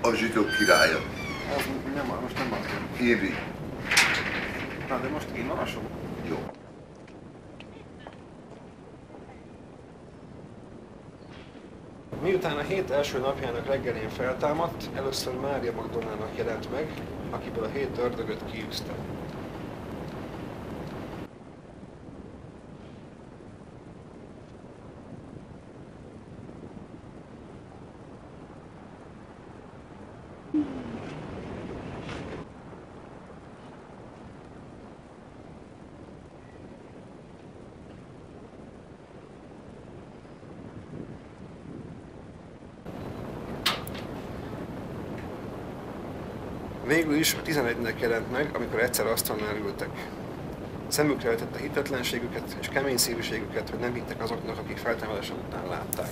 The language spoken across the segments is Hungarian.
A zsidók királya. Az nem, most nem az jön. Évi. Na, de most én olvasom? Jó. Miután a hét első napjának reggelén feltámadt, először Mária Magdalának jelent meg, akiből a 7 ördögöt kiűzte. Végül is a 11-nek jelent meg, amikor egyszer asztalnál ültek. Szemükre vetette hitetlenségüket és kemény szívűségüket, hogy nem hittek azoknak, akik feltámadása után látták.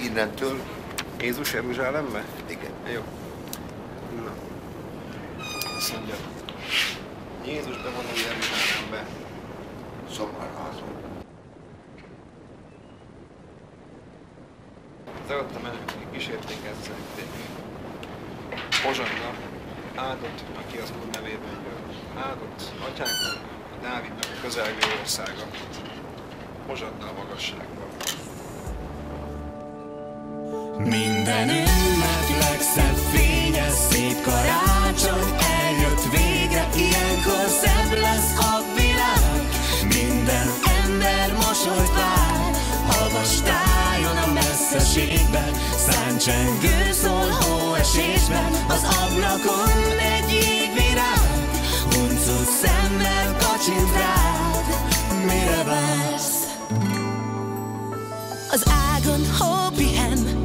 Innentől? Jézus Jeruzsálembe? Igen. Jó. Na. Azt mondja, Jézus bevonul Jeruzsálembe. Szomorházon. Az előtte menők, akik kísérték ezzel. Hozsanna, áldott, aki az Úr nevében jön. Áldott atyáknak, a Dávidnak a közelgő országa. Hozsanna a magasságban. Minden ünnep legszebb fényes, szép karácsony eljött végre, ilyenkor szebb lesz a világ. Minden ember mosolyt vár, havas tájon a messzeségben, száncsengő szól hóesésben, az ablakon egy jégvirág, huncut szemmel kacsint rád, mire vársz? Az ágon hó pihen,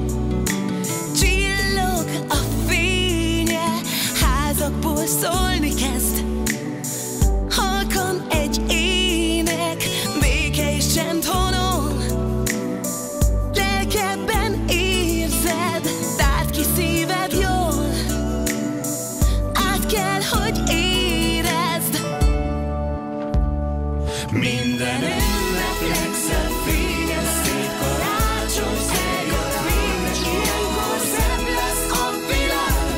a fénye házakból szólni kezd. Halkan egy ének, béke és csend honol. Lelkedben érzed, tárd ki szíved jól. Át kell, hogy érezd. Minden ünnep legszebb fényes, szép karácsony eljött végre, ilyenkor szebb lesz a világ.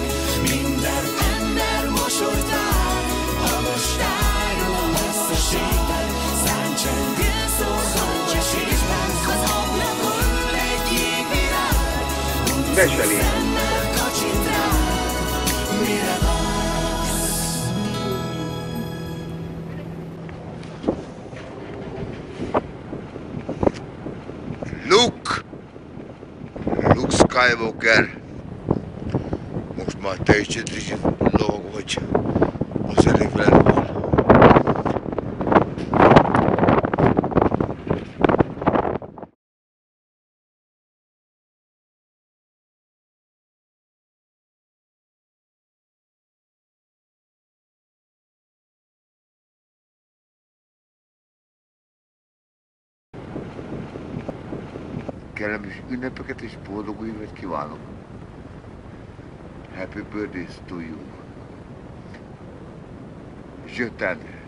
Minden ember mosolyt vár, havas tájon a messzeségben, száncsengő szól hóesésben, az ablakon egy jégvirág, huncut szemmel kacsint rád, mire vársz? Luke Skywalker, most már te is egy lovag vagy az erővelőben. Kellemes ünnepeket és boldog új évet kívánok! Happy birthday to you! Je t'aime!